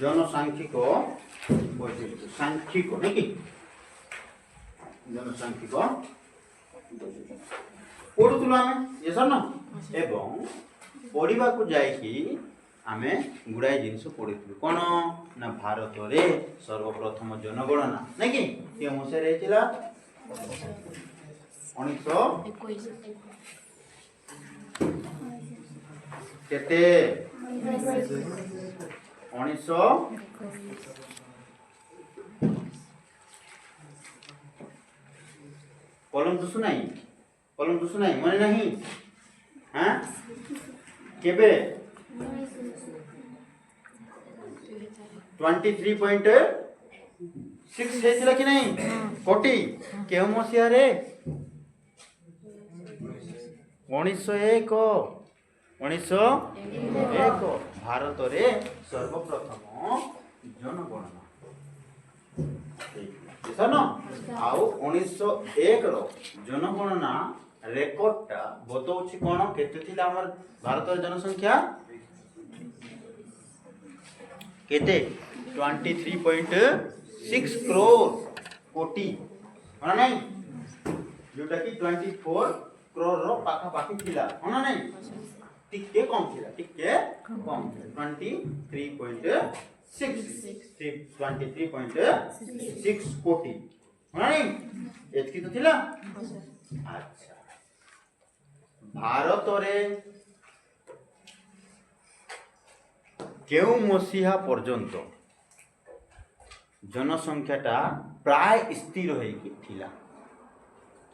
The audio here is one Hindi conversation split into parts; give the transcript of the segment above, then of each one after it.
जनसांख्यिक बैशिष्ट्य सांख्यिक नहीं कि जनसांख्यिक पढ़ुलु आम ये सर न एवं पढ़ा को जाइकी आमे गुड़ाई जिनस पढ़ी कौन ना भारत रे सर्वप्रथम जनगणना नहीं कि के मसीह होता 1921 केते 1900 कलम तो सुनाई मन नहीं हाँ केबे 23.6 हेतिला कि नहीं कोटी केउ मसिया रे 1901 भारत रे सर्वप्रथम जनगणना सर न आउ 1901 रो जनगणना रेकर्डटा बतौछि कोन केते थिला हमर भारत रे जनसंख्या केते 23.6 करोड़ कोटी होना नहीं जोटा कि 24 करोड़ रो पाखा पाखी थिला होना नहीं टिके कम थिला 23.6 कोटी होना नहीं एतकी तो थिला अच्छा भारत रे केउ मसीहा पर्यंत जनसंख्याटा प्राय स्थिर होइकी थिला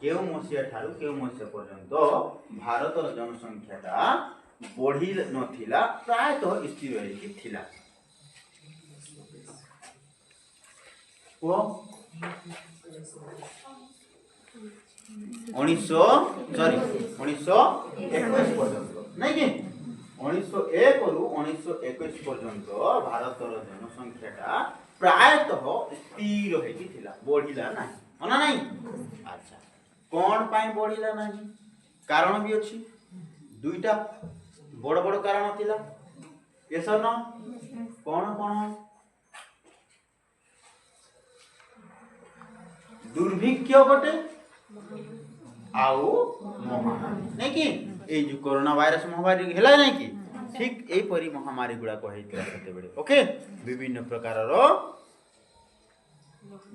केउ मसीहा ठारू केउ मसीहा पर्यंत भारतर जनसंख्याटा बढ़ी नथिला प्राय तो स्थिर होइकी थिला ओ 1921 पर्यंत नहीं कि 1901 रु 1921 पर्यंत भारतर जनसंख्याटा प्रायतः स्थिर होइकी थिला बढ़िला नाही होना नहीं अच्छा कौन पाई बढ़िला नाही कारण भी अछि दुईटा बड़ बड़ कारण थिला ये सर न कौन कौन दुर्भिक्ष गोटे आउ महामारी नहीं कि ए जो कोरोना वायरस महामारी हेला नहीं कि ठीक ए परी महामारी गुड़ा को हेतिला सेते बेले ओके विभिन्न प्रकार रो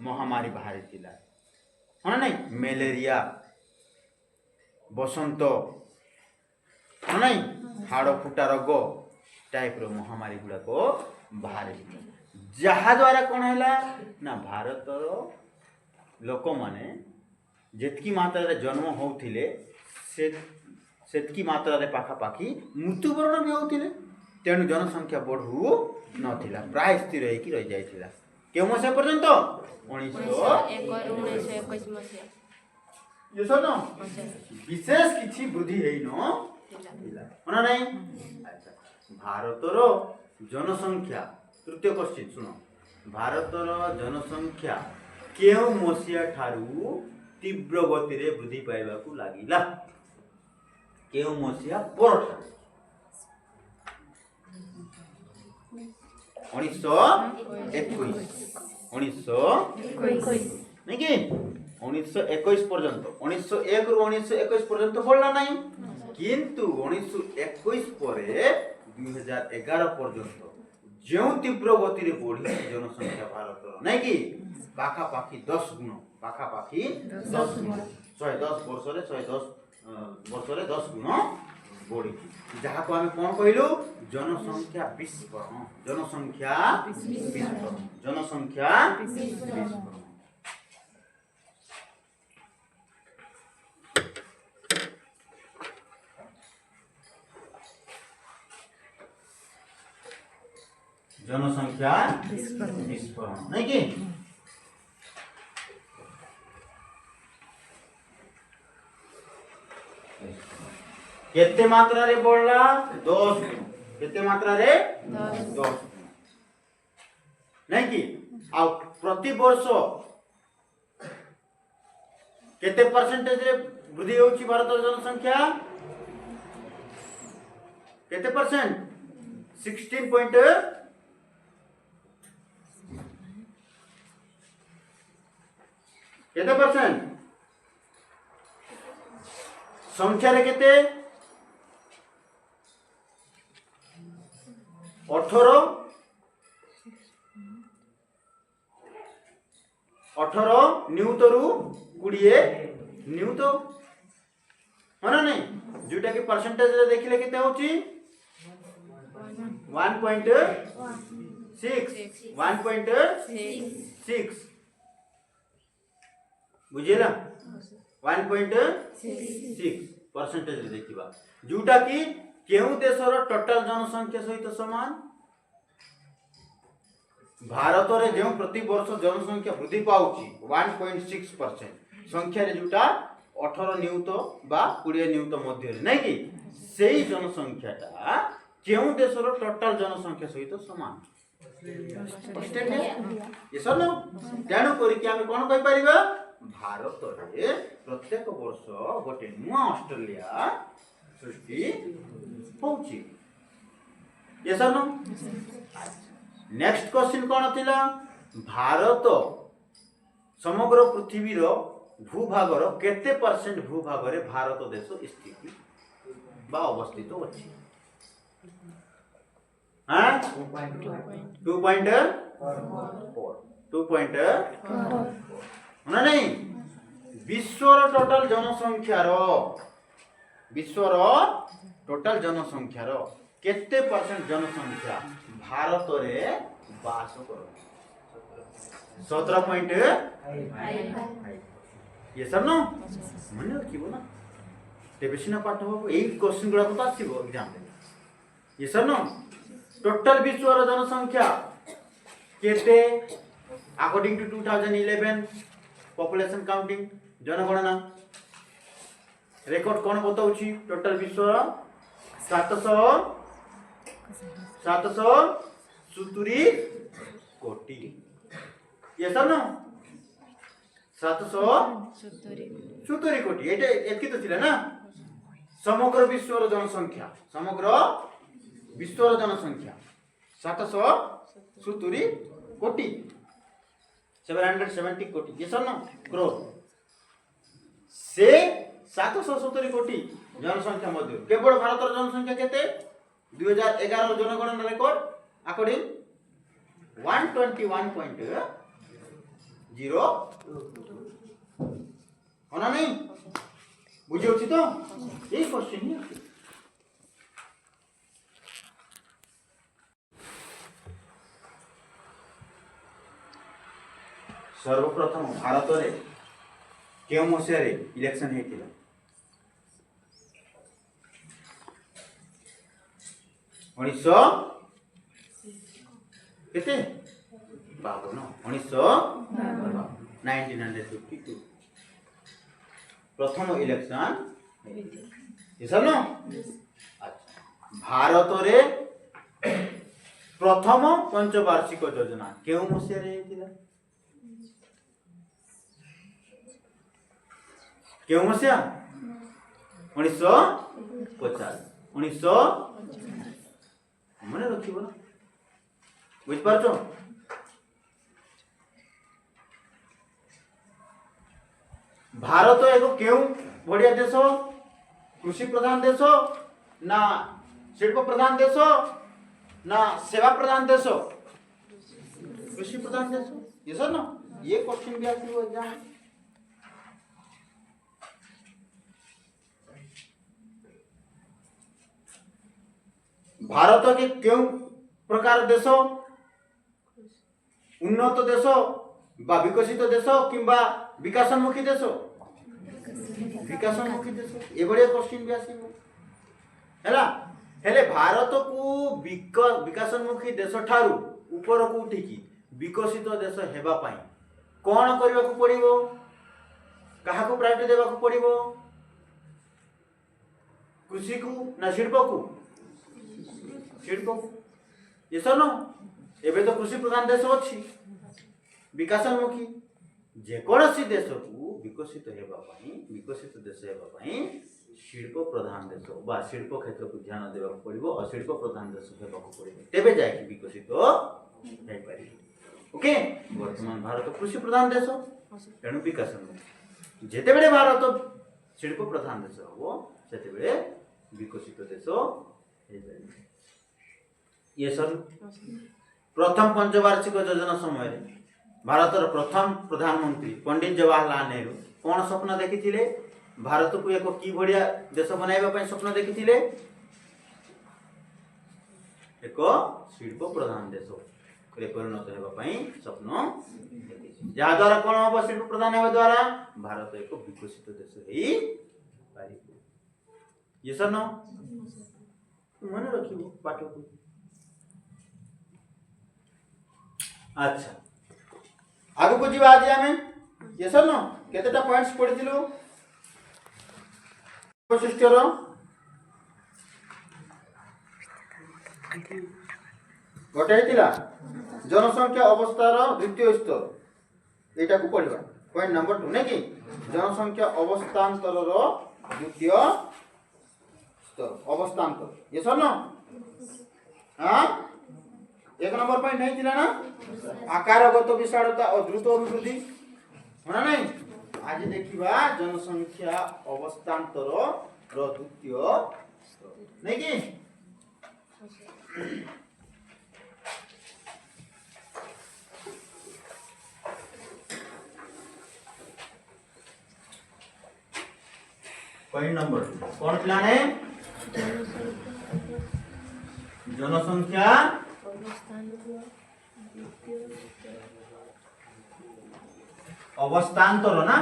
महामारी बाहरी थिला होना नहीं मलेरिया बसंत होना नहीं हाड़ फुटा रोग टाइप रो महामारी गुड़ा को बाहरी जहा द्वारा कौन हैला ना भारत रो लोक माने जेतकी मात्रा रे जन्म होउथिले सेतकी मात्रा रे पाखा पाखी मृत्युवरण भी होउथिले तेणु जनसंख्या बढ़ू नथिला प्राय स्थिर होइकी रहि जाइथिला केउ मसे पर्यंत 1921 मसे ये सनो विशेष किछि वृद्धि हेइ न थिला होना नहीं अच्छा भारतर जनसंख्या तृतीय क्वेश्चन सुनो भारतर जनसंख्या केउ मसिया ठारू तीव्र गति रे वृद्धि पाइबा को लागिला केउ मसिया पर 1921 नहीं कि 1921 पर्यंत 1901 रु 1921 पर्यंत बढ़ला नहीं किंतु 1921 परे 2011 पर्यंत जो तीव्र गति रे बढ़ी जनसंख्या भारत नहीं कि पाखा पाखी 10 गुण पाखा पाखी 10 गुण 110 वर्ष रे 110 वर्ष रे 10 गुण बढ़ी जहा को हम कोन कहलु जनसंख्या विस्फोरण जनसंख्या विस्फोरण नहीं कि केते मात्रा रे बढ़ला 10 केते मात्रा रे 10 नहीं कि आ प्रति वर्ष केते परसेंटेज रे वृद्धि होउची भारत जनसंख्या केते परसेंट 16 पॉइंट केते परसेंट संख्या रे केते 18 न्यूतरु 20 न्यूत है ना नहीं जोटा कि परसेंटेज रे देखिले केते होची 1.6 बुझिला 1.6 परसेंटेज रे देखिबा जोटा कि केउ देशर टोटल जनसंख्या सहित समान भारत रे जो प्रति वर्ष जनसंख्या वृद्धि पाउची 1.6% संख्या रे जोटा 18 न्यूत बा 20 न्यूत मध्य रे नै कि सेही जनसंख्याटा केउ देशर टोटल जनसंख्या सहित समान ऑस्ट्रेलिया ये सब न तेणु करी कि हम कोन कहि परिबा भारत रे प्रत्येक वर्ष गोटे नुआ ऑस्ट्रेलिया सृष्टि होउची ये सब न नेक्स्ट क्वेश्चन कोन थिला भारत समग्र पृथ्वी रो भूभाग रो केते परसेंट भूभाग रे भारत देश स्थित बा अवस्थित अछि हां 2.4 ना नहीं विश्वर टोटल जनसंख्या रो केते परसेंट जनसंख्या भारत रे वास करो 17.5 ये सब न मन रखिबो ना तेबे सिना पाठ हो एई क्वेश्चन गुला तो आसीबो एग्जाम रे ये सब न टोटल विश्वर जनसंख्या केते अकॉर्डिंग टू 2011 पॉपुलेशन काउंटिंग जनगणना रेकॉर्ड कोन बताउची टोटल विश्वर 770 कोटी ये सब न 770 कोटी एटा एतकी तो थिला ना समग्र विश्वर जनसंख्या 770 कोटी 770 कोटी ये सब न करोड़ से 770 कोटी जनसंख्या मध्य केवल भारत जनसंख्या केते 2011 जनगणना रेकॉर्ड अकॉर्डिंग 121.0 होना नहीं बुझे उचित तो यही क्वेश्चन ही सर्वप्रथम भारत रे केउ मसिया रे इलेक्शन हेतिला 1952 प्रथम इलेक्शन ये सब न अच्छा भारत रे प्रथम पंचवार्षिक योजना केउ मसिया रे हेतिला केउ मसिया 1950 मन रखिबो ना बुझ पारछो भारत एगो केउ बढ़िया देश कृषि प्रधान देश ना शिल्प प्रधान देश ना सेवा प्रधान देश कृषि प्रधान देश ये सब ना ये क्वेश्चन भी आसीबो एग्जाम भारत के क्यों प्रकार देश उन्नत देश बा विकसित देश किंबा विकासोन्मुखी देश ए बढ़िया क्वेश्चन भी आसीबो हैला हेले भारत को विकासोन्मुखी देश ठारू ऊपर को उठिकी विकसित देश हेबा पई कोन करबा को पड़िबो काहा को प्रायोरिटी देबा को पड़िबो कृषि को ना शिल्प को ये सब न एबे तो कृषि प्रधान देश अछि विकासोन्मुखी जे कोनोसी देश को विकसित हेबा पई विकसित देश हेबा पई शिल्प प्रधान देश बा शिल्प क्षेत्र को ध्यान देवा पड़ो और शिल्प प्रधान देश होगा पड़ो तेबे जाके विकसित हो पार। ओके वर्तमान भारत कृषि प्रधान देश तेणु विकास जिते बड़े भारत शिल्प प्रधान देश हम से विकसित देश ये सब प्रथम पंचवार्षिक योजना समय भारतर प्रथम प्रधानमंत्री पंडित जवाहरलाल नेहरू कौन स्वप्न देखी भारत को एक कि बढ़िया देश बनवाई स्वप्न देखी एक शिल्प प्रधान देश परिणत होगापी स्वप्न जहाँ द्वारा कौन हम शिल्प प्रधान होगा द्वारा भारत एक विकसित देश ये सब न मन रख पाठ को। अच्छा आगु को जीवा आज आमे ये सब न केतेटा पॉइंट्स पढिथिलु वैशिष्ट्यर गोटे हेतिला जनसंख्या अवस्थार द्वितीय स्तर एटा को पढिबा पॉइंट नंबर 2 नै कि जनसंख्या अवस्थान्तरर द्वितीय स्तर अवस्थान्तर ये सब न हां एक नंबर पॉइंट नहीं थिला ना आकारगत विशालता और द्रुत अभिवृद्धि होना नहीं। आज देखिबा जनसंख्या अवस्थान्तर रो द्वितीय नहीं कि पॉइंट नंबर कौन प्लान है जनसंख्या अवस्थान्तर ना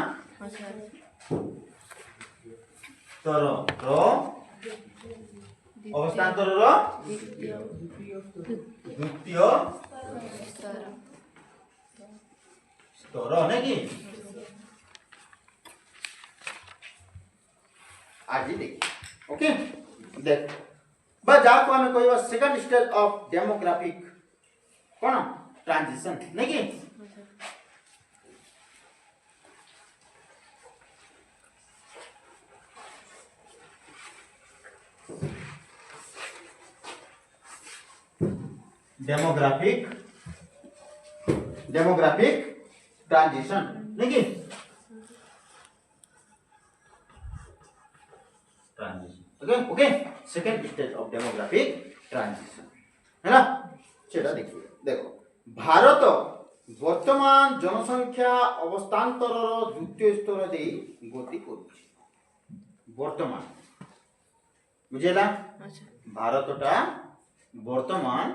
तर रो अवस्थान्तर रो द्वितीय स्तर नहीं कि आज देख ओके देख बा जाको हमें कहबा second stage of demographic cone transition नहीं कि डेमोग्राफिक ट्रांजिशन नहीं कि transition okay okay second stage of demographic transition है ना चलो देखिए देखो भारत वर्तमान जनसंख्या अवस्थान्तर द्वितीय स्तर दे गति करुछि वर्तमान बुझेला भारतटा वर्तमान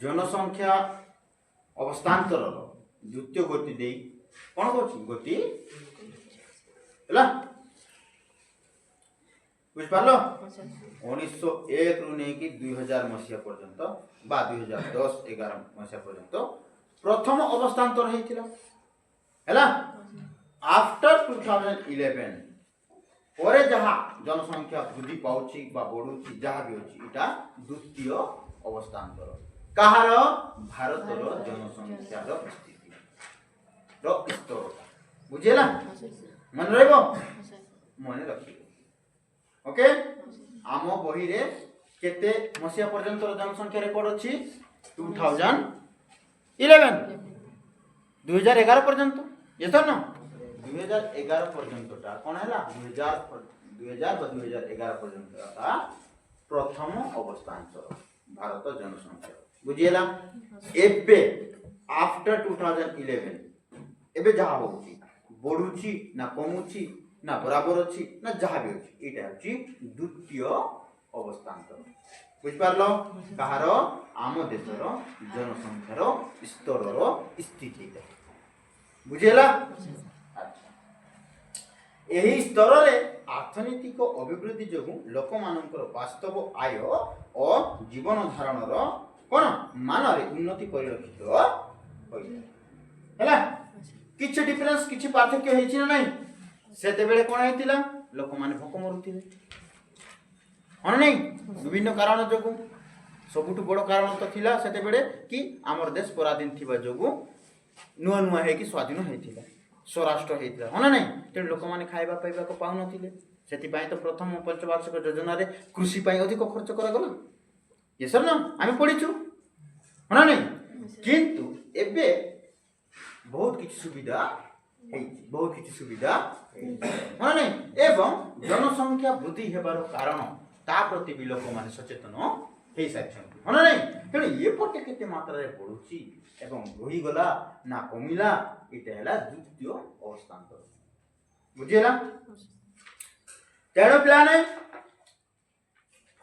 जनसंख्या अवस्थान्तर द्वितीय गति दे कौन करुछि गति हैला बुझ पारलो 1901 रु नै कि 2000 मसिया पर्यंत बा 2010 11 मसिया पर्यंत प्रथम अवस्थान्तर हेतिला हैला आफ्टर 2011 परे जहा जनसंख्या वृद्धि पाउछि बा बढुछि जहा भी होछि इटा द्वितीय अवस्थान्तर कहार भारतर जनसंख्या रो स्थिति रो स्तर बुझेला मन रहबो मन रखिबो ओके आम बही रे केते मसिया पर्यंत जनसंख्या रेकॉर्ड अछि 2011 2011 पर्यंत ये तो ना 2011 पर्यंत टा कोन हैला 2000 बा 2011 पर्यंत ता प्रथम अवस्थान्तर भारत जनसंख्या बुझिएला एबे आफ्टर 2011 एबे जहा होछि बढुछि ना कमुछि ना बराबर अछि ना जहा भी अछि एटा अछि द्वितीय अवस्थान्तर बुझ पारलो कहार आम देशर जनसंख्यार स्तरर स्थिति बुझेला अच्छा एही स्तर रे अर्थनैतिक अभिवृद्धि जोगु लोक मानकर वास्तव आय और जीवन धारणर कोन मान रे उन्नति परिलक्षित होई हैला किछ डिफरेंस किछ पार्थक्य हेछि ना नहीं सेते बेले कोन हेतिला लोक माने भोक मरुथिले हन नहीं विभिन्न कारण जोगु सबुठु बड़ कारण तो थिला सेते बेले कि हमर देश पराधीन थिबा जोगु नुआ नुआ हे कि स्वाधीन हेतिला स्वराष्ट्र हेतिला हन नहीं ते लोक माने खाइबा पाइबा को पाउ नथिले से तो प्रथम पंचवार्षिक योजन कृषि अधिक खर्च करागला ये सर ना आम पढ़ीचु हाँ नहीं किंतु एबे बहुत किसी सुविधा बहुत किसी सुविधा हाँ नहीं एवं जनसंख्या वृद्धि हेबार कारण ता प्रति भी लोक माने सचेतन हो सारी हाँ नहीं तेणु ये पटे केते मात्रा रे पड़ुची एवं रही गला ना कमिला इटा हैला द्वितीय अवस्थान्तर बुझिला तेणु पिला नहीं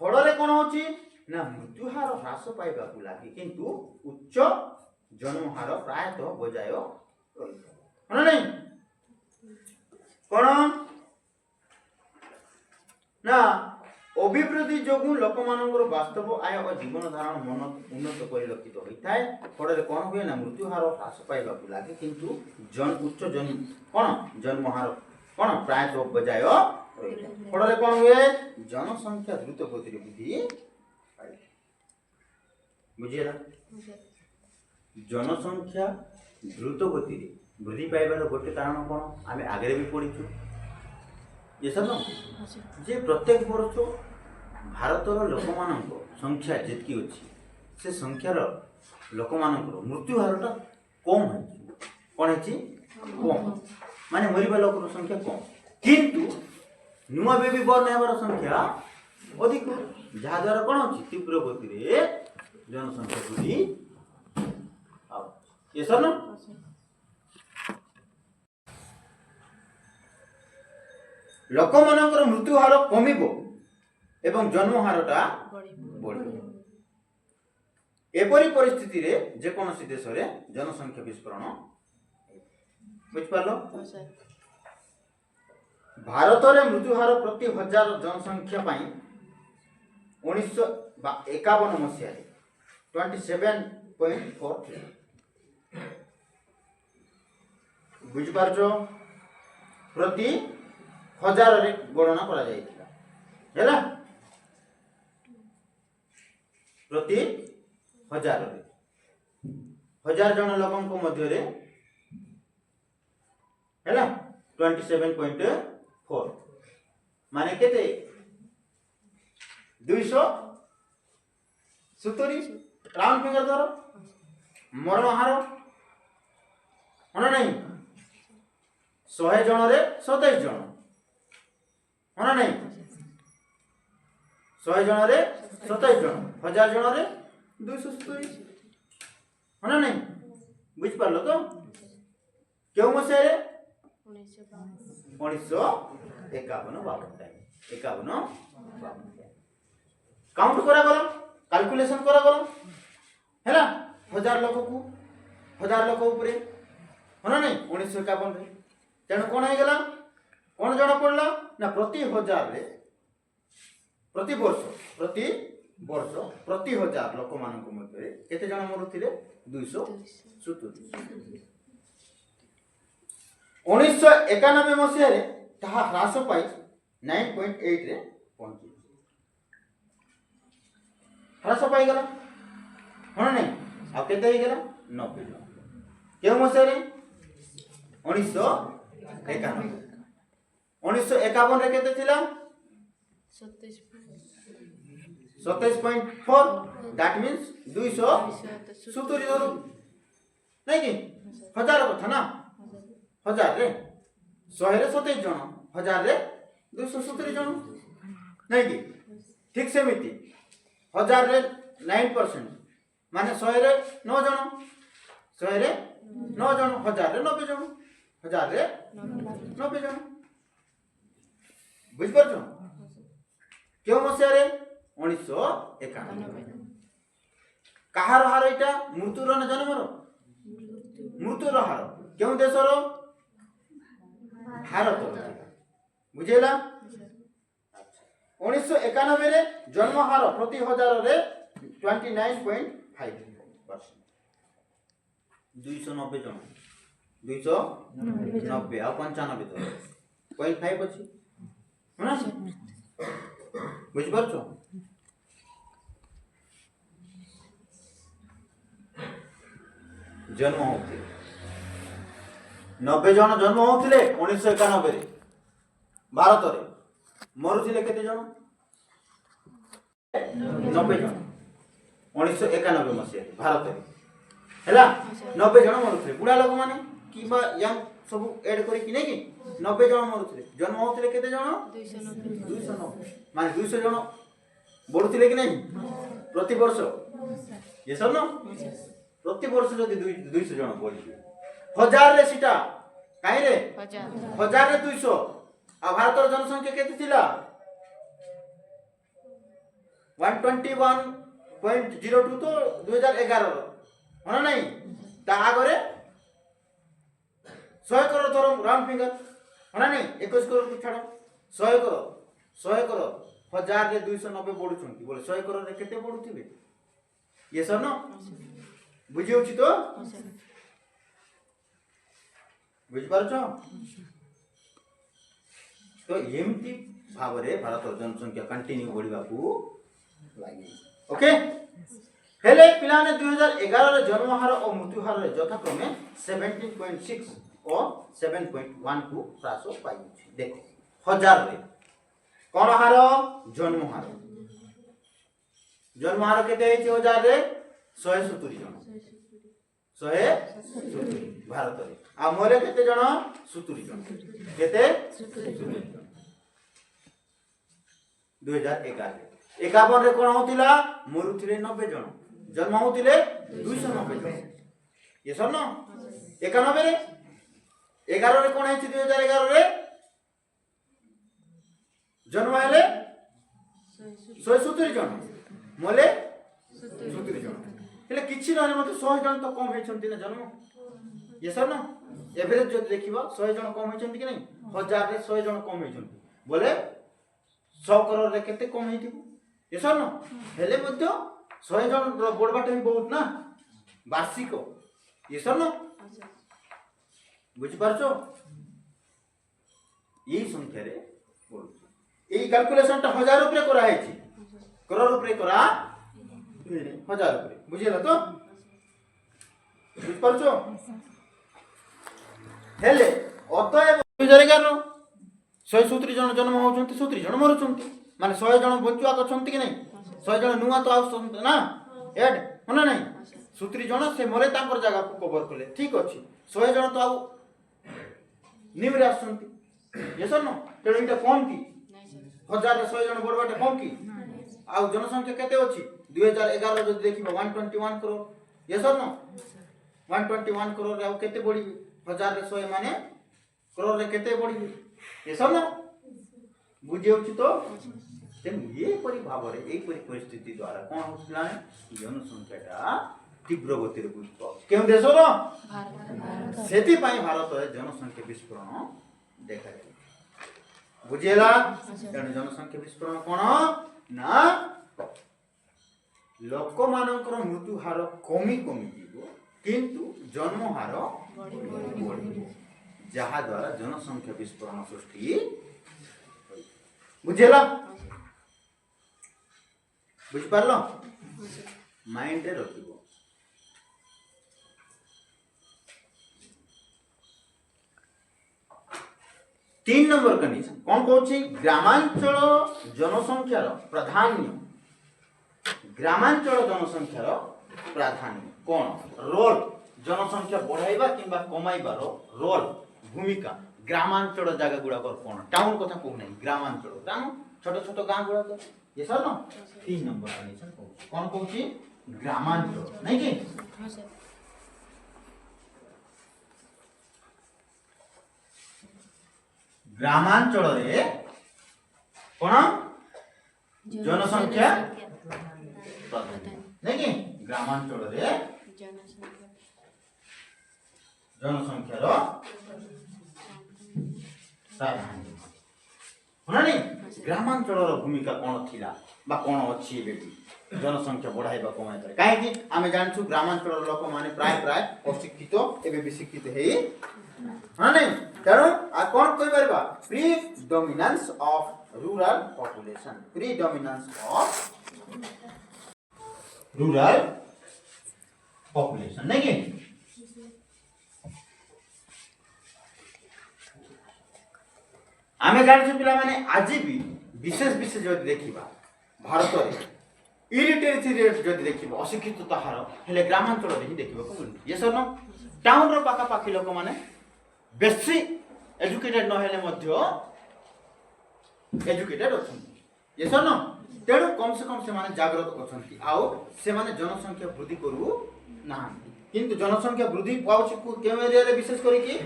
फल रे कोन होची ना मृत्यु हार ह्रास पाइबा को लागे किंतु उच्च जन्म हार प्रायतः बजाय हाँ नहीं कौन ना अभिवृद्धि जोगु लोक मानकर वास्तव आय और जीवन धारण मन उन्नत परिलक्षित होता है फल कौन हुए ना मृत्यु हार ह्रास पाइबा को लागे किंतु उच्च जन्म कौन जन्म हार कौन प्रायतः बजाय फल कौन हुए जनसंख्या द्रुत गति वृद्धि बुझेगा जनसंख्या द्रुत गति वृद्धि पाइबार गोटे कारण कौन आम आगे भी पढ़ीचु ये सब जे प्रत्येक वर्ष भारतर लोक मान संख्या जितकी अच्छी से संख्यार लोक मान मृत्यु हारटा कम है कौन है कम माने मरवा लोक संख्या कम किंतु नुआ बेबी बर्न हेबार संख्या अधिक जहाद्वारा कौन हो तीव्र गति जनसंख्या वृद्धि ये सर ना लोक मानकर मृत्यु हार कमिबो एवं जन्म हारटा बढ़िबो एपरी परिस्थिति रे जे कोनोसी देश रे जनसंख्या विस्फोरण बुझ पारलो भारत रे मृत्यु हार प्रति 1000 जनसंख्या पाई 1951 मसीहा 27.4 बुझ पारछो प्रति 1000 रे गणना करा जायतिला हैला प्रति 1000 रे 1000 जन लोकन को मध्य रे हैला 27.4 माने केते 270 राउंड फिंगर धरो मरण हार हाँ नहीं 100 जन रे 27 जन हाँ नहीं 100 जन रे 27 जन 1000 जन रे 270 हाँ नहीं बुझ पारलो तो क्यों मसीहा रे 1951 काउंट करा गला कैलकुलेशन करा गला हैला 1000 लोक को 1000 लोक ऊपर हाँ नहीं 1951 रे तेणु कौन है गला कौन जणा पड़ला ना प्रति 1000 रे प्रति वर्ष 1000 लोक मानक मध्य केते जण मरुथिले 270 1991 मसीह रे ताहा ह्रास पाई 9.8 रे पहुंची ह्रास पाई गला हाँ नहीं आ केते ही गला 90 केउ मसीह रे 1951 रे केते थिला 27.4 दैट मींस 270 धरो नहीं कि 1000 कथा ना 1000 रे 100 रे 27 जन 1000 रे 270 जन नहीं कि ठीक सेमिति 1000 रे 9% माने 100 रे 9 जन 100 रे 9 जन 1000 रे 90 जन 1000 रे 90 जन बुझ पारछो क्यों मसिया रे 1991 कहार हार एटा मृत्युर न जन्मर मृत्युर हार क्यों देशर भारत बुझेला 1991 रे जन्म हार प्रति 1000 रे 29.5% 290 जन 290 आ 95 तो 0.5 अछि ना बुझ पारछो जन्म होते 90 जन जन्म होते 1991 रे भारत रे मरुथिले केते जण 90 जण 1991 मसीह भारत रे हैला 90 जण मरुथिले बुढ़ा लोक माने किबा यंग सब ऐड करी कि नै कि 90 जण मरुथिले जन्म होथिले केते जण 290 माने 200 जण बढ़ुथिले कि नै प्रति वर्ष ये सब न प्रति वर्ष जदि 200 जण बढ़िबे 1000 रे सिटा काई रे 1000 रे 200 आ भारत जनसंख्या केते थिला 121.02 तो 2011 होना नहीं ता आगरे 100 करोड़ धरो राउंड फिंगर होना नहीं 21 करोड़ को छाड़ो 100 करोड़ 1000 रे 290 बढ़ुछंती बोले 100 करोड़ रे केते बढ़ुथिबे ये सब न बुझी होछि तो बुझ पारछ तो एमती भावरे भारत जनसंख्या कंटिन्यू बढ़िबा को लागि ओके हेले पिलाने 2011 रे जन्म हार और मृत्यु हार रे यथाक्रमे 17.6 और 7.1 को ह्रास पाई देखो 1000 रे कोन हार जन्म हार केते हेछि 1000 रे 170 जन 170 भारत रे आ मोरे केते जन 70 जन केते 70 जन 2011 51 रे कोन होतिला मरुथिले 90 जन जन्म होतिले 290 जन ये सब न 91 रे 11 रे कोन हेछि 2011 रे जन्म हेले 170 जन मोले 70 जन हेले किछि रहले मते 100 जन तो कम हेछंती ना जन्म ये सब न एवरेज जो देखिबा 100 जन कम हेछंती कि नै 1000 रे 100 जन कम हेछंती बोले 100 करोड़ रे केते कम हेतिबो ये सब न हेले मध्य 100 जन बडबा टाइम बहुत ना वार्षिक ये सब न बुझि पारछो ई संख्या रे बोल এই ক্যালকুলেশনটা 1000 উপরে করা হয়েছে করোড় উপরে করা 1000 উপরে বুঝিলা তো বুঝ পারছো হেলে অতএব 2011 170 জন জন্ম হউছন্তি 70 জন মরুছন্তি মানে 100 জন বঞ্চুয়া করছন্তি कि नहीं 100 জন নুয়া তো আউছন্তি না এড হনা নাই 70 জন সে মরে তাঙ্কর জায়গা को कवर करले ठीक अछि 100 জন তো আউ নিউরে আসছন্তি ये सब न तेणु इटा कम की 1000 रे 100 जन बडबाटे कम की आ जनसंख्या केते अछि 2011 जदि देखिबो 121 करोड़ ये सब न 121 करोड़ रे आ केते बढी 1000 रे 100 माने करोड़ रे केते बढी ये सब न बुझि होछि तो तेम ये परि भाबरे एई परि परिस्थिति द्वारा कोन होतला जनसंख्याटा तीव्र गति रे बुझ केउ देश रो भारत सेति पई भारत रे जनसंख्या विस्फोरण देखा जाय बुझेला तेणु जनसंख्या विस्फोरण कोन ना लोक मानकर मृत्यु हार कमी जीवो किंतु जन्म हार बढ़ी जहा द्वारा जनसंख्या विस्फोरण सृष्टि बुझेला बुझ पारलो माइंड रे रखिबो 3 नंबर कंडीशन कौन कहछि ग्रामांचल जनसंख्यार प्राधान्य ग्रामांचल जनसंख्यार प्राधान्य कौन रोल जनसंख्या बढ़ाइबा किंबा कमाइबार रोल भूमिका ग्रामांचल जगह गुडा कौन टाउन कथा कहू नहीं ग्रामांचल टाउन छोट छोट गां गुडा ये सर न 3 नंबर कंडीशन कौन कहछि ग्रामांचल नहीं कि ग्रामांचल रे कोन जनसंख्या नहीं कि ग्रामांचल रे जनसंख्या रो प्राधान्य होना नहीं ग्रामांचल रो भूमिका कोन थिला बा कोन अछि बेटी जनसंख्या बढ़ाइबा कमाइ करे काहे कि आमे जानछु ग्रामांचल रो लोक माने प्राय अशिक्षित एबे विशिक्षित हेई हां नहीं तेणु आ कौन कहि परबा predominance of rural population predominance of rural population नहीं कि आमे जानछु पिला माने आज भी विशेष विशेष जदि देखिबा भारत रे इलिटरेसी रेट जदि देखिबा अशिक्षित हार हेले ग्रामांचल रे ही देखिबा को मिलुची ये सर टाउन रो पाखा पाखी लोक माने बेसी एजुकेटेड न हेले मध्य एजुकेटेड अछंती ये सर तेणु कम से कम से माने जागृत अछंती आउ से माने जनसंख्या वृद्धि करू नाहंती किंतु जनसंख्या वृद्धि पाउची केउ एरिया रे विशेष करी कि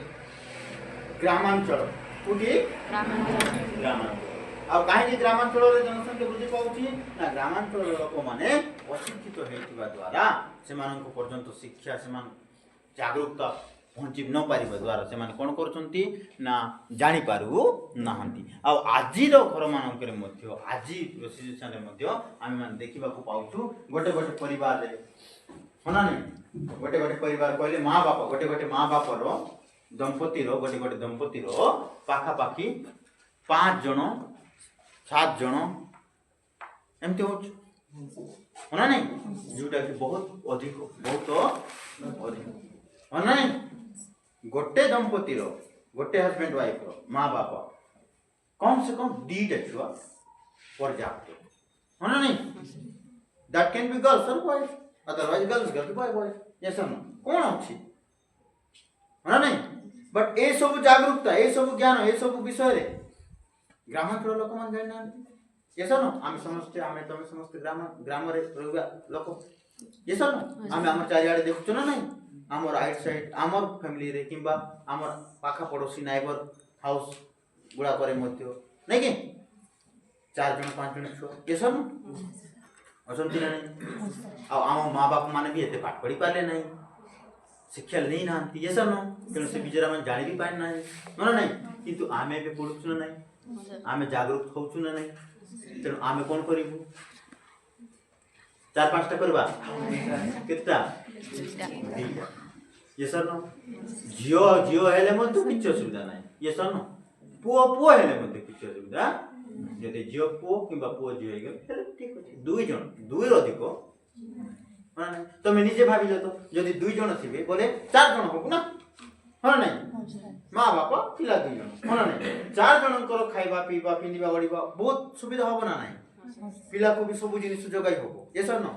ग्रामांचल कुटी ग्रामांचल आ काहे ग्रामांचल रे जनसंख्या वृद्धि पाउची ना ग्रामांचल लोक माने अशिक्षित हेतिबा द्वारा से मानक पर्यंत शिक्षा से मान जागरूकता पहुंची न पारिबा द्वारा से मान कोन करछंती ना जानि पारु नाहंती आ आजि रो घर मानकरे मध्य आजि सिचुएशन रे मध्य आमे मान देखिबा को पाउछु गोटे गोटे परिवार रे होना नहीं गोटे गोटे परिवार कहले माँ बाप गोटे गोटे माँ बाप रो दंपति रो गोटे गोटे दंपति रो पाखा पाखी 5 जन 7 जन एमती होछ होना नहीं जोटा कि बहुत अधिक होना नहीं गोटे दंपति रो गोटे हस्बैंड वाइफ रो माँ बाप कम से कम 2 छुआ पर्याप्त होना नहीं दैट कैन बी गर्ल्स और boys otherwise girls boys yes or no कौन अछि होना नहीं बट ए सब जागरूकता ए सब ज्ञान ए सब विषय रे ग्रामांचल लोक मान जाय ना yes or no आमे समस्त आमे तमे समस्त ग्राम रे रहबा लोक yes or no आमे हमर चारियाडे देखुछ ना नहीं हमर राइट साइड हमर फैमिली रे किबा हमर पाखा पड़ोसी नाइबर हाउस गुडा करे मध्य नहीं कि 4 जन 5 जन छो yes or no असंति नहीं आ आम माँ बाप माने भी एते पाठ पढ़ी पाले नहीं शिक्षा नहीं नांती ये सब न तेणु से बिजरा मन जानि भी पाए नहीं मन नहीं किंतु आमे भी पढुछु नहीं आमे जागरूक होछु नहीं तेणु आमे कोन करिबु 4-5 टा करबा केता ये सब न जियो हेले मन तो किछ सुविधा नहीं ये सब न पुओ हेले मन तो किछ सुविधा जदि झील पुओ किंबा पुओ झील हे गेल ठीक अछि 2 जन 2 अधिक माने तमे निजे भाबिलो तो जदि 2 जन थिबे बोले 4 जन होबो ना हो नहीं माँ बाप पिला 2 जन हो नहीं 4 जनकर खाइबा पीबा पिनिबा गड़ीबा बहुत सुविधा होबो ना नहीं पिला को भी सब जिनिस जोगाई होबो ये सब न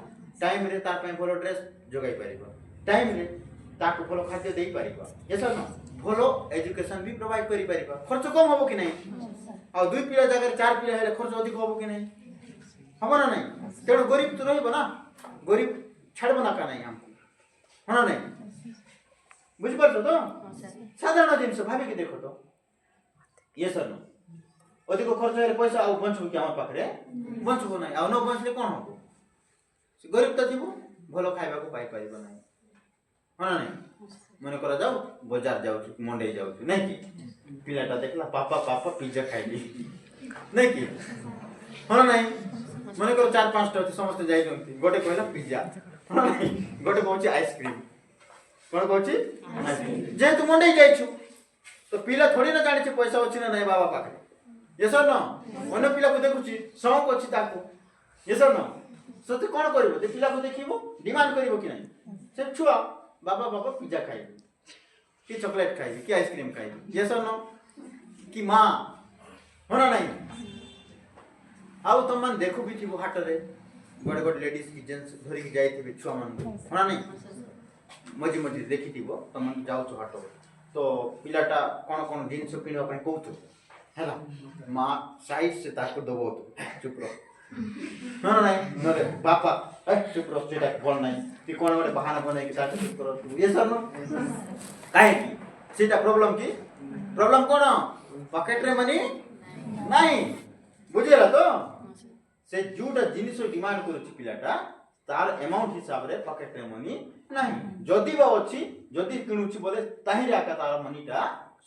टाइम रे तार पय भलो ड्रेस जोगाई परिबा टाइम रे ताको भलो खाद्य देई परिबा ये सब न भलो एजुकेशन भी प्रोवाइड करि परिबा खर्च कम होबो कि नहीं आ 2 पिला जगह 4 पिला हेले खर्च अधिक होबो कि नहीं हमर नहीं तेणु गरीब तो रहबो ना गरीब छाड़बो ना का नहीं हमको होना नहीं बुझ परछो तो साधारण जिनिस भाबी के देखो तो ये सर न अधिक खर्च हेले पैसा आ बंचबो कि हमर पाखरे बंचबो नहीं आ न बंचले कोन होबो गरीब तो थिबो भलो खाइबा को पाई परिबो नहीं होना नहीं मने करा जाओ बाजार जाऊ मंडे जाऊ नहीं कि पिलाटा देखला पापा पिज्जा खाइली नहीं कि होना नहीं मने करो 4-5 टा समस्त जाई जंती गोटे कहला पिज्जा होना नहीं गोटे कहूची आइसक्रीम कोन कहूची आइसक्रीम जे तू मंडे जाइछु तो पिला थोड़ी ना जानि छै पैसा अछि ना नहीं बाबा पाखे ये सर न ओने पिला को देखुची शौक अछि ताको ये सर न सते कोन करबो ते पिला को देखिबो डिमांड करबो कि नहीं से छुआ बाबा पिज्जा खाइबो कि चॉकलेट खाइबी कि आइसक्रीम खाइबी ये सर न कि माँ होना नहीं आउ तुम मन देखो भी थी वो हाट रे गोटे गोटे लेडीज की जेंट्स धरी की जाई थी छुआ मन होना नहीं मजी देखी थी वो तुम मन जाऊ छु हाट तो पिलाटा कोन जिंस पिनवा पय कहू हैला माँ साइड से ताको दबो चुप रहो होना नहीं नरे पापा चुप रहो सेटा बोल नहीं कि कोन गोटे बहाना बनाई के ताको चुप करो ये सर न काहे की सेटा प्रॉब्लम कोन पॉकेट रे मनी नहीं बुझेला तो से जुटा जिनिस डिमांड करूची पिलाटा तार अमाउंट हिसाब रे पॉकेट रे मनी नहीं जदी बा अछि जदी किनुची बोले ताही रे आका तार मनीटा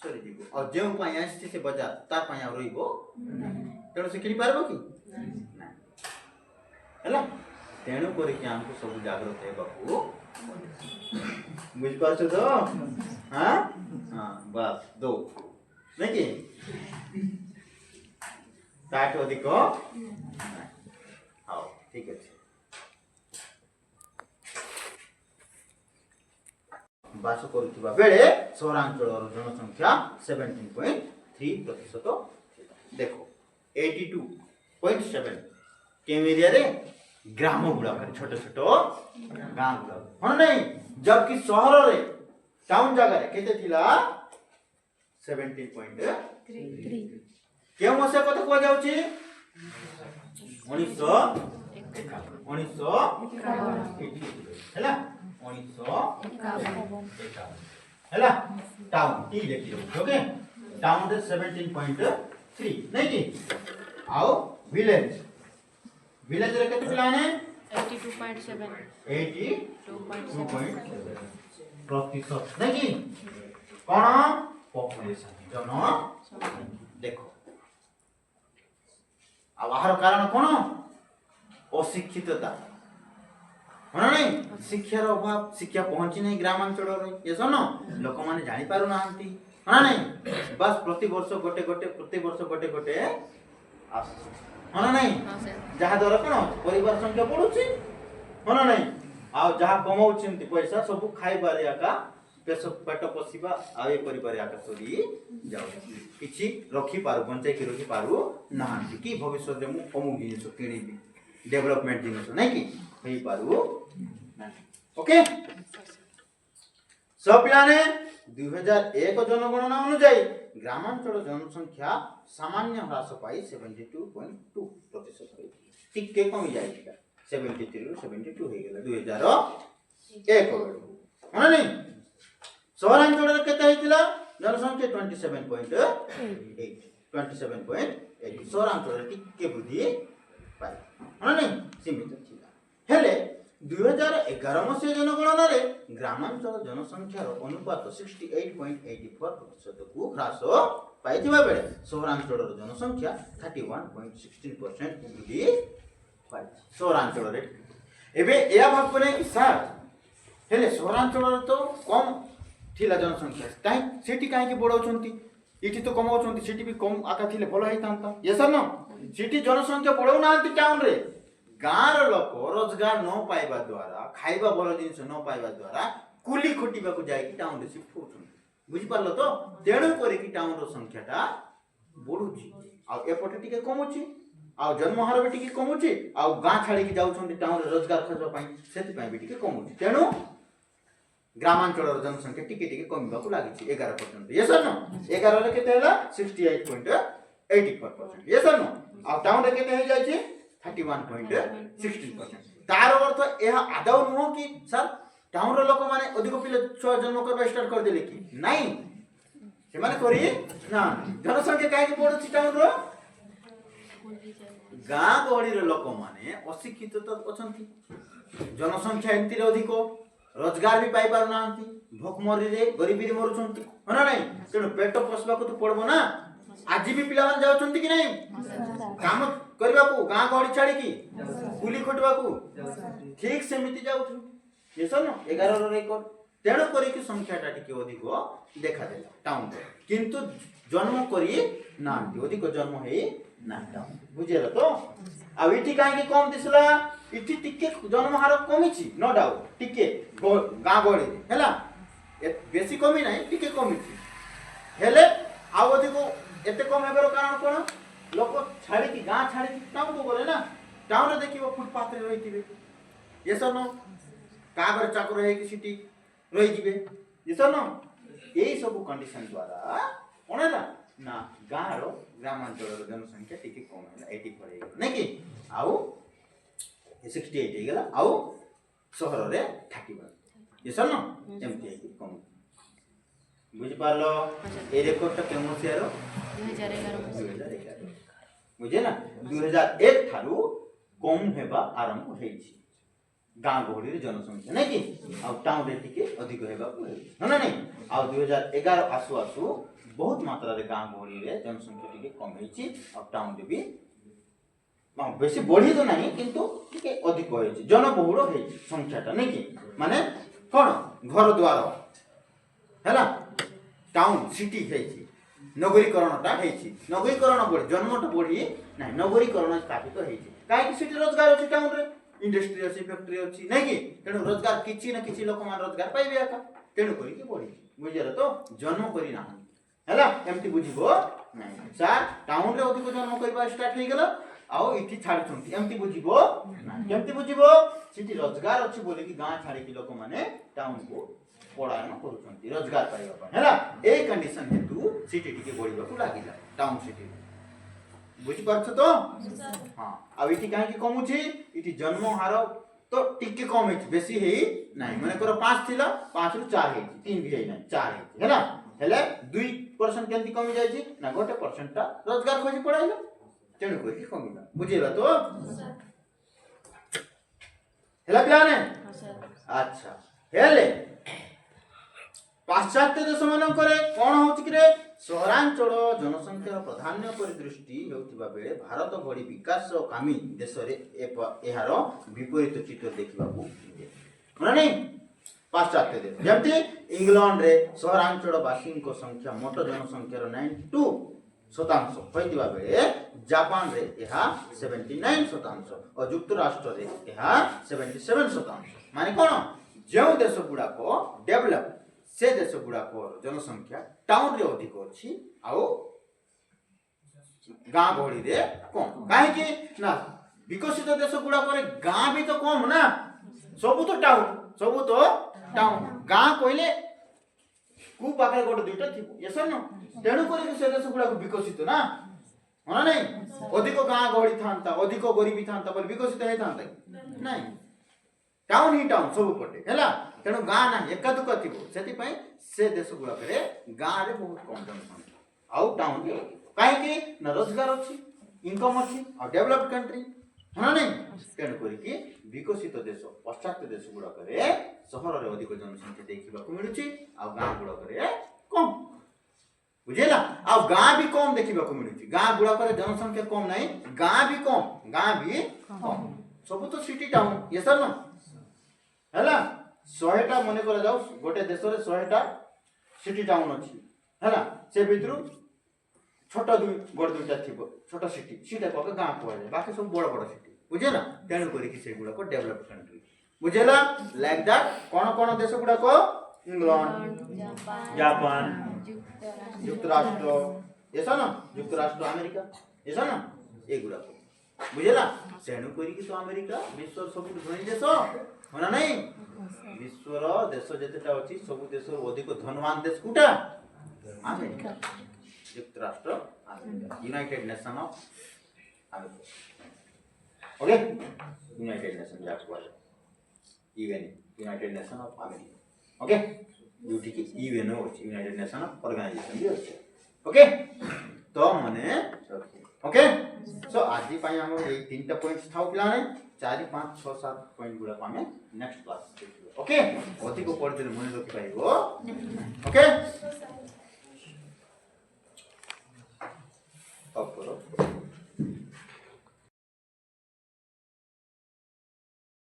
सरी दिबो और जेउ पय आछि से बाजार तार पय रहिबो तेणु से किनि पारबो कि हैला तेणु करी कि हमको सब जागरूक है बाबू बुझ पाछो तो हां बस दो नहीं कि ताठ अधिक आओ ठीक है बास करुवा बेले सहरांचल जनसंख्या 17.3% देखो 82 0.7 केम एरिया रे ग्राम गुड़ा छोट छोट गाँ गुड़ा हाँ नहीं जबकि सहर रे टाउन जगह रे केते थिला 17.3 केउ मसे कत को जाउची 1951 हैला 1951 हैला टाउन टी देखि ओके टाउन रे 17.3 नहीं की आओ विलेज विलेज रे केते पिला ने 82.7 प्रतिशत नहीं की कौन पॉपुलेशन जन देखो अब आहार कारण कौन अशिक्षितता हाँ नहीं शिक्षार अभाव शिक्षा पहुंची नहीं ग्रामांचल ये सुन लोक मैंने जानी पारु नाहंती हाँ नहीं बस प्रति वर्ष गोटे गोटे हाँ नहीं जहाँ द्वारा कौन परिवार संख्या बढ़ुची हाँ नहीं आ जहाँ कमाउछि पैसा सब खाइबारे आका पेट पोषिबा आ ये परिवार आका सरी जाउ किछि रखी पारु बंचाई के रखी पारु नाहंती कि भविष्य रे मु अमुक जिनिस किनिबी डेवलपमेंट जिनिस नहीं कि हेई पारु ओके सब पिलाने 2001 जनगणना अनुसार ग्रामांचल जनसंख्या सामान्य ह्रास पाई 72.2% टिके कमी जाइला 73 ରୁ 72 हो गेला 2001 माने नहीं सहरांचल रे केते हितिला जनसंख्या 27.8 सहरांचल रे टिके वृद्धि पाई माने नहीं सीमित थिला हेले 2011 मसीह जनगणना रे ग्रामांचल जनसंख्यार अनुपात 68.84% को ह्रास पाइथिबा बेले सहरांचल जनसंख्या 31.16% वृद्धि पाइ सहरांचल रे एबे या भाग नै कि सर हेले सहरांचल तो कम थिला जनसंख्या काई सेठी काई के बढाउछंती इठी तो कमाउछंती सेठी भी कम आका थिले भलो हैतांता ये सर न सेठी जनसंख्या बढाउ नांती टाउन रे गाँर लोक रोजगार न पाइबा द्वारा खाइबा भल जिनिस न पाइबा द्वारा कुली खटिबा को जाई टाउन रे शिफ्ट होछन बुझि पारलो तो तेणु करे कि टाउन रो संख्याटा बढुची आ एपटे टिके कमुची आ जन्महार भी टिके कमुची आ गाँ छाड़ी के जाउछन टाउन रे रोजगार खोजबा पई सेति पई भी टिके कमुची तेणु ग्रामांचल जनसंख्या टिके टिके कमिबा को लागिची 11% ये सर न 11 रे केते हला 68.84% ये सर न आ टाउन रे केते हे जाई छी 31.16% तार अर्थ यह आदौ नुह कि सर टाउन रो लोक माने अधिक पिले छुआ जन्म करबा स्टार्ट कर देले कि नहीं से माने करी ना जनसंख्या काहे के पड़छि टाउन रो गाँ गहली रो लोक माने अशिक्षित तो अछंती जनसंख्या एंती रे अधिक रोजगार भी पाई पार नांती भोकमरी रे गरीबी रे मरुछंती होना नहीं तेणु पेट पोषबा को तो पड़बो ना आज भी पिला मान जाउछंती कि नहीं काम करबा को गाँ गहली छाड़ी की कुली खटबा को ठीक सेमिति जाउछु ये सब न 11 रो रेकर्ड तेणु करी कि संख्याटा टिके अधिक देखा देला टाउन रे किंतु जन्म करी नांती अधिक जन्म हेई ना टाउन बुझेला तो आ इठी काहे कि कम दिसला इठी टिके जन्म हार कमिछि नो डाउट टिके गाँ गहली हैला बेसी कमी नाही टिके कमिछि हेले आ अधिक एते कम हेबार कारण कोन लोक छाड़ी की गाँ छाड़ी की टाउन को गले ना टाउन रे देखिबो फुटपाथ रे रहितिबे ये सब न कागर चाकर है कि सिटी रहि जिबे ये सब न एई सब कंडीशन द्वारा कोनला ना गाँ रो ग्रामांचल रो जनसंख्या टिके कम है 84 है नै कि आउ 68 हे गेला आउ शहर रे 31 ये सब न एमटी है कम बुझि पारलो ए रेकॉर्ड ता केमो सियारो 2011 बुझे ना 2001 थारु कम हेबा आरंभ हेछि गाँ गहली रे जनसंख्या नै कि आ टाउन रे टिके अधिक हेबा को ना नहीं आ 2011 आसु आसु बहुत मात्रा रे गाँ गहली रे जनसंख्या टिके कम हेछि आ टाउन रे भी बेसी बढ़ी तो नहीं किंतु टिके अधिक हेछि जनबहुल हेछि संख्याटा नै कि माने कोन घर द्वार हैला टाउन सिटी हेछि नगरीकरणटा हेछि नगरीकरण बढ़ी जन्मटा बढ़ी नहीं नगरीकरण स्थापित हेछि काहे कि सिटी रोजगार अछि टाउन रे इंडस्ट्री अछि फैक्ट्री अछि नै कि तेणु रोजगार किछि न किछि लोक मान रोजगार पाइबे आका तेणु करी कि बढ़ी बुझिरा तो जन्म करी ना हैला एमती बुझिबो नहीं सर टाउन रे अधिक जन्म करबा स्टार्ट हे गेला आ आउ इठी छाड़ुछंती एमती बुझिबो केमती बुझिबो सिटी रोजगार अछि बोली कि गां छाड़ी कि लोक माने टाउन को पलायन करूछंती रोजगार पाइबा ପାଇଁ हैला ए कंडीशन हेतु सिटी टिके बढ़िबा को लागिला टाउन सिटी बुझि पारछ तो हां अब इठी काहे कि कमुछि इठी जन्म हार तो टिके कम है बेसी है नहीं माने करो 5 थिला 5 रु 4 है 3 भी है नहीं 4 है हैला हेले 2% केंती कमी जाय छी ना 1% ता रोजगार खोजी पड़ाइला तेणु कोई कमिला बुझिला तो हेला प्लान है अच्छा हेले पाश्चात्य देश मानकरे कोन होछि कि रे सहरांचल जनसंख्यार प्राधान्य परिदृष्टि हेउथिबा बेले भारत भली विकास कामी देश रे एहार विपरीत चित्र देखिबा को माने पाश्चात्य देश जेमति इंग्लैंड रे सहरांचल वासी को संख्या मोट जनसंख्यार 92% होइतिबा बेले जापान रे एहा 79% और युक्तराष्ट्र रे एहा 77% माने कोन जो देश गुडा को डेवलप से देश गुडा को जनसंख्या टाउन रे अधिक अछि आउ गां गहली रे कम काहे कि ना विकसित देश गुडा करे गां भी तो कम ना सब तो टाउन गां कहले कु पाखे गोटे दुईटा थिबो यस न तेणु करे से देश गुडा को विकसित ना माने नहीं अधिक गां गहली थांता अधिक गरीबी थांता पर विकसित हे थांता नहीं टाउन ही टाउन सब पटे हैला तेणु गां ना एका दुका थिबो सेति पई से देश गुडा करे गां रे बहुत कम जनसंख्या आउ टाउन रे काहे कि ना रोजगार अछि इनकम अछि आ डेवलप्ड कंट्री हां नहीं तेणु करी कि विकसित देश पाश्चात्य देश गुडा करे शहर रे अधिक जनसंख्या देखिबा को मिलुछि आ गां गुडा करे कम बुझेला आ गां भी कम देखिबा को मिलुछि गां गुडा करे जनसंख्या कम नहीं गां भी कम सब तो सिटी टाउन यस सर ना हैला 100टा मने करा जाऊ गोटे देश रे 100टा सिटी टाउन अछि हैला से भितरु छोटा दुई बड़ दुईटा थिबो छोटा सिटी सीटा को गां को बाकी सब बड़ बड़ सिटी बुझेला तेणु करी कि से गुडा को डेवलप कंट्री बुझेला लाइक दैट कोन देश गुडा को इंग्लैंड जापान युक्तराष्ट्र ऐसा ना युक्तराष्ट्र अमेरिका ऐसा ना ए गुडा को बुझेला तेणु करी कि तो अमेरिका विश्व सब धनी देश होना नहीं विश्वर देश जेतेटा अछि सब देश अधिक धनवान देश कुटा अमेरिका युक्तराष्ट्र America United Nation of America okay United Nation जाक बोले UN United Nation of America okay UT की यूएन अछि यूनाइटेड नेशन ऑफ ऑर्गेनाइजेशन भी अछि ओके तो माने ओके सो आज पई हम ए तीनटा पॉइंट्स थाउ प्लान 4 5 6 7 पॉइंट गुडा पामे नेक्स्ट क्लास ओके अधिक पढ़ते मन रखि पाइबो ओके